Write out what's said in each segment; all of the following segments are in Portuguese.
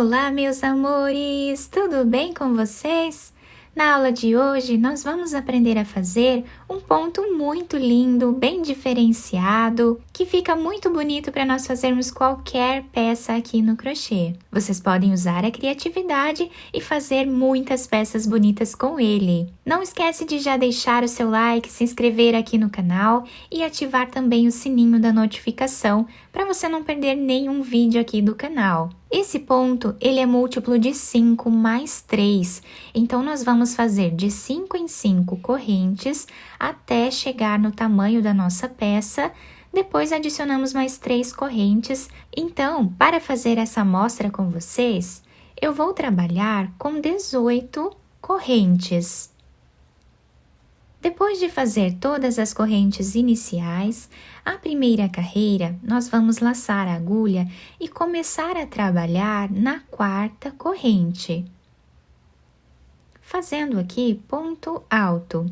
Olá, meus amores! Tudo bem com vocês? Na aula de hoje, nós vamos aprender a fazer um ponto muito lindo, bem diferenciado, que fica muito bonito para nós fazermos qualquer peça aqui no crochê. Vocês podem usar a criatividade e fazer muitas peças bonitas com ele. Não esquece de já deixar o seu like, se inscrever aqui no canal e ativar também o sininho da notificação para você não perder nenhum vídeo aqui do canal. Esse ponto, ele é múltiplo de 5 mais 3, então nós vamos fazer de 5 em 5 correntes até chegar no tamanho da nossa peça, depois adicionamos mais 3 correntes. Então, para fazer essa amostra com vocês, eu vou trabalhar com 18 correntes. Depois de fazer todas as correntes iniciais, a primeira carreira, nós vamos laçar a agulha e começar a trabalhar na quarta corrente, fazendo aqui ponto alto.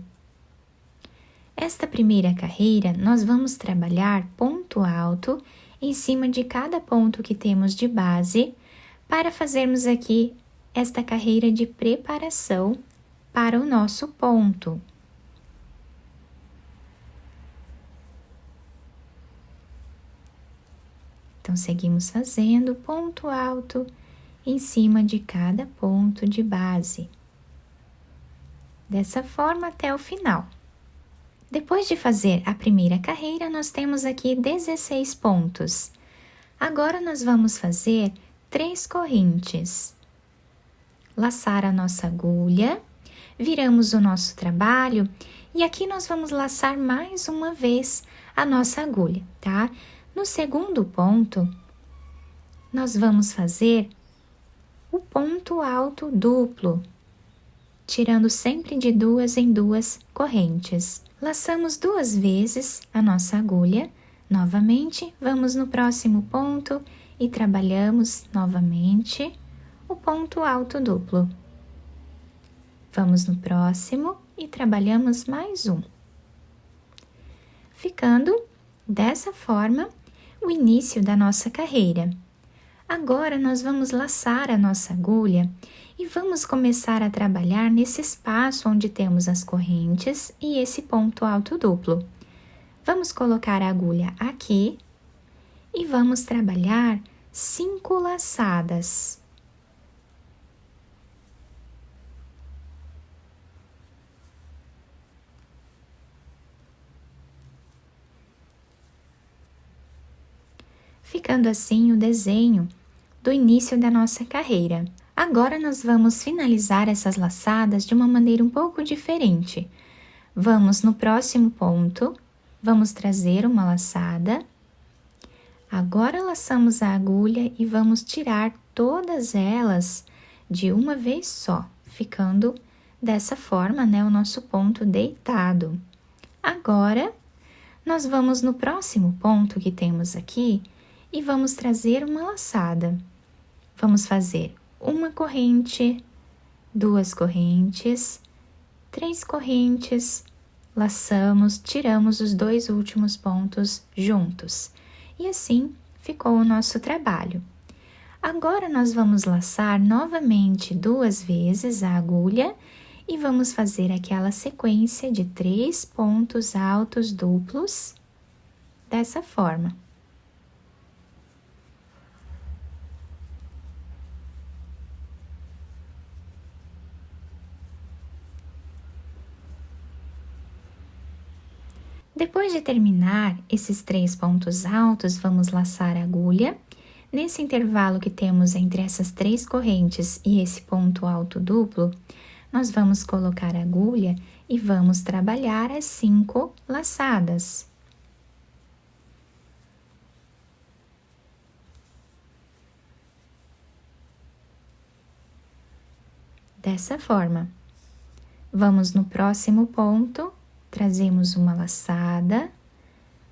Esta primeira carreira, nós vamos trabalhar ponto alto em cima de cada ponto que temos de base, para fazermos aqui esta carreira de preparação para o nosso ponto. Então, seguimos fazendo ponto alto em cima de cada ponto de base. Dessa forma até o final. Depois de fazer a primeira carreira, nós temos aqui 16 pontos. Agora, nós vamos fazer 3 correntes. Laçar a nossa agulha, viramos o nosso trabalho e aqui nós vamos laçar mais uma vez a nossa agulha, tá? No segundo ponto, nós vamos fazer o ponto alto duplo, tirando sempre de 2 em 2 correntes. Laçamos 2 vezes a nossa agulha, novamente, vamos no próximo ponto e trabalhamos novamente o ponto alto duplo. Vamos no próximo e trabalhamos mais um. Ficando dessa forma o início da nossa carreira. Agora, nós vamos laçar a nossa agulha e vamos começar a trabalhar nesse espaço onde temos as correntes e esse ponto alto duplo. Vamos colocar a agulha aqui e vamos trabalhar 5 laçadas. Ficando assim o desenho do início da nossa carreira. Agora, nós vamos finalizar essas laçadas de uma maneira um pouco diferente. Vamos no próximo ponto, vamos trazer uma laçada. Agora, laçamos a agulha e vamos tirar todas elas de uma vez só, ficando dessa forma, né, o nosso ponto deitado. Agora, nós vamos no próximo ponto que temos aqui, e vamos trazer uma laçada. Vamos fazer uma corrente, 2 correntes, 3 correntes, laçamos, tiramos os 2 últimos pontos juntos. E assim ficou o nosso trabalho. Agora, nós vamos laçar novamente 2 vezes a agulha e vamos fazer aquela sequência de 3 pontos altos duplos, dessa forma. Depois de terminar esses 3 pontos altos, vamos laçar a agulha. Nesse intervalo que temos entre essas 3 correntes e esse ponto alto duplo, nós vamos colocar a agulha e vamos trabalhar as 5 laçadas. Dessa forma. Vamos no próximo ponto. Trazemos uma laçada,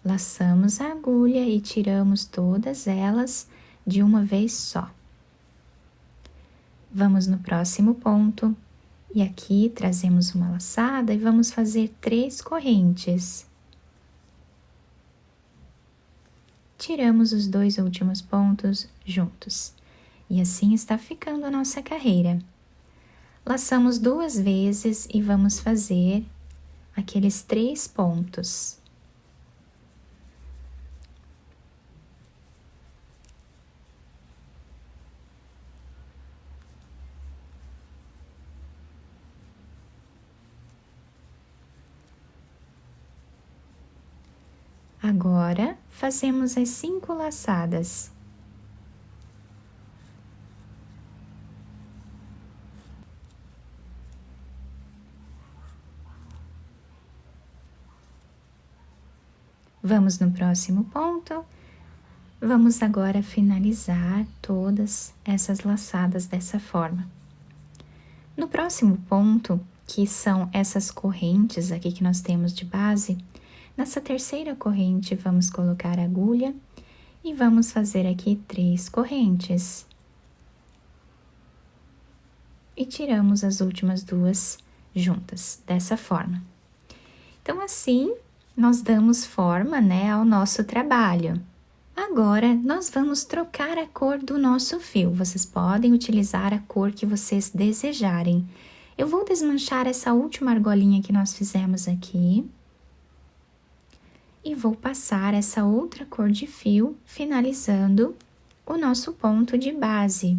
laçamos a agulha e tiramos todas elas de uma vez só. Vamos no próximo ponto e aqui trazemos uma laçada e vamos fazer 3 correntes. Tiramos os 2 últimos pontos juntos. E assim está ficando a nossa carreira. Laçamos 2 vezes e vamos fazer aqueles 3 pontos. Agora, fazemos as 5 laçadas. Vamos no próximo ponto. Vamos agora finalizar todas essas laçadas dessa forma. No próximo ponto, que são essas correntes aqui que nós temos de base, nessa terceira corrente vamos colocar a agulha e vamos fazer aqui 3 correntes. E tiramos as últimas 2 juntas, dessa forma. Então, assim, nós damos forma, né, ao nosso trabalho. Agora, nós vamos trocar a cor do nosso fio. Vocês podem utilizar a cor que vocês desejarem. Eu vou desmanchar essa última argolinha que nós fizemos aqui. E vou passar essa outra cor de fio, finalizando o nosso ponto de base.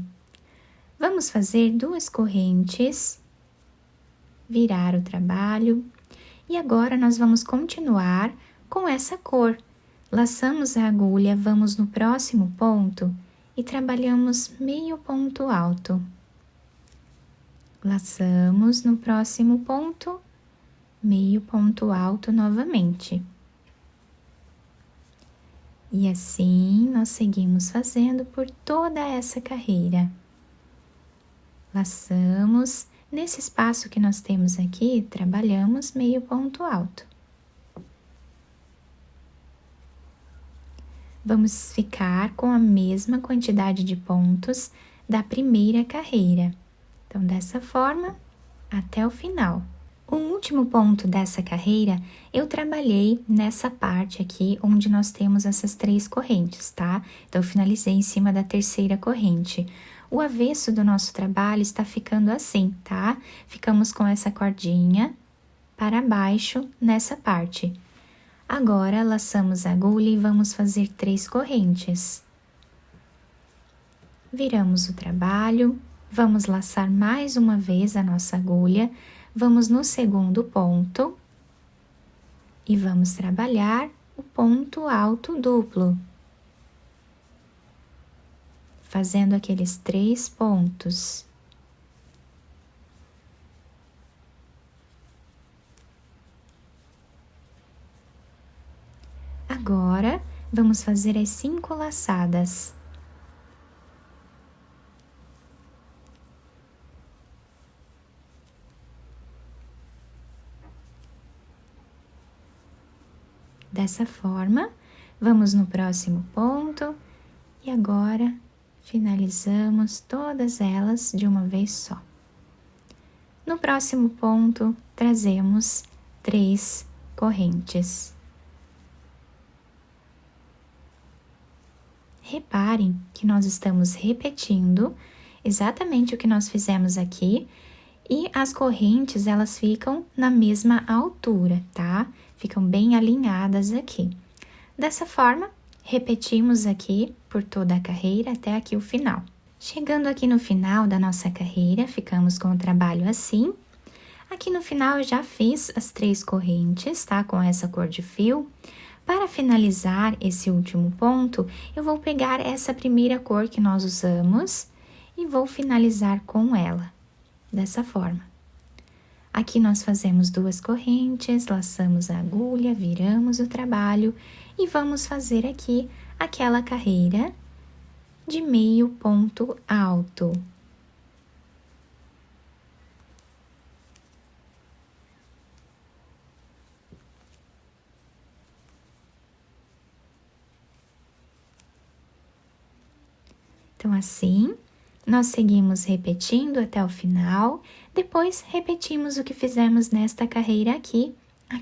Vamos fazer 2 correntes, virar o trabalho. E agora, nós vamos continuar com essa cor. Laçamos a agulha, vamos no próximo ponto e trabalhamos meio ponto alto. Laçamos no próximo ponto, meio ponto alto novamente. E assim, nós seguimos fazendo por toda essa carreira. Laçamos. Nesse espaço que nós temos aqui, trabalhamos meio ponto alto. Vamos ficar com a mesma quantidade de pontos da primeira carreira. Então, dessa forma, até o final. O último ponto dessa carreira, eu trabalhei nessa parte aqui, onde nós temos essas 3 correntes, tá? Então, eu finalizei em cima da terceira corrente. O avesso do nosso trabalho está ficando assim, tá? Ficamos com essa cordinha para baixo nessa parte. Agora, laçamos a agulha e vamos fazer 3 correntes. Viramos o trabalho, vamos laçar mais uma vez a nossa agulha, vamos no segundo ponto e vamos trabalhar o ponto alto duplo. Fazendo aqueles 3 pontos. Agora, vamos fazer as 5 laçadas. Dessa forma, vamos no próximo ponto e agora finalizamos todas elas de uma vez só. No próximo ponto, trazemos 3 correntes. Reparem que nós estamos repetindo exatamente o que nós fizemos aqui e as correntes, elas ficam na mesma altura, tá? Ficam bem alinhadas aqui. Dessa forma, repetimos aqui por toda a carreira até aqui o final. Chegando aqui no final da nossa carreira, ficamos com o trabalho assim. Aqui no final eu já fiz as 3 correntes, tá? Com essa cor de fio. Para finalizar esse último ponto, eu vou pegar essa primeira cor que nós usamos e vou finalizar com ela, dessa forma. Aqui nós fazemos 2 correntes, laçamos a agulha, viramos o trabalho e vamos fazer aqui aquela carreira de meio ponto alto. Então, assim, nós seguimos repetindo até o final, depois repetimos o que fizemos nesta carreira aqui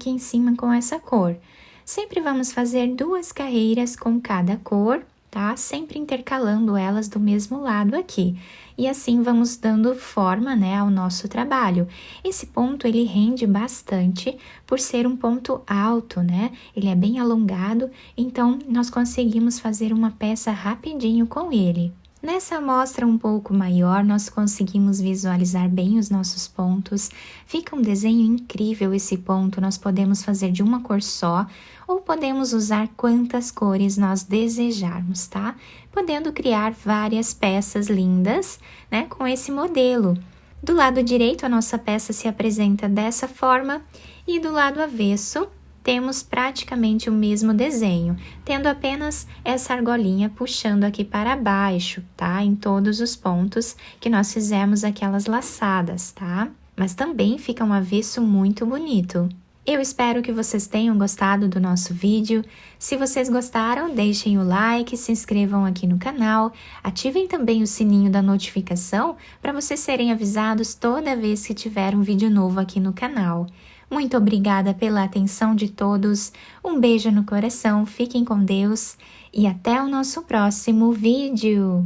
em cima com essa cor. Sempre vamos fazer 2 carreiras com cada cor, tá? Sempre intercalando elas do mesmo lado aqui. E assim vamos dando forma, né, ao nosso trabalho. Esse ponto, ele rende bastante por ser um ponto alto, né? Ele é bem alongado, então nós conseguimos fazer uma peça rapidinho com ele. Nessa amostra um pouco maior, nós conseguimos visualizar bem os nossos pontos. Fica um desenho incrível esse ponto, nós podemos fazer de uma cor só ou podemos usar quantas cores nós desejarmos, tá? Podendo criar várias peças lindas, né, com esse modelo. Do lado direito, a nossa peça se apresenta dessa forma e do lado avesso, temos praticamente o mesmo desenho, tendo apenas essa argolinha puxando aqui para baixo, tá? Em todos os pontos que nós fizemos aquelas laçadas, tá? Mas também fica um avesso muito bonito. Eu espero que vocês tenham gostado do nosso vídeo. Se vocês gostaram, deixem o like, se inscrevam aqui no canal, ativem também o sininho da notificação para vocês serem avisados toda vez que tiver um vídeo novo aqui no canal. Muito obrigada pela atenção de todos, um beijo no coração, fiquem com Deus e até o nosso próximo vídeo!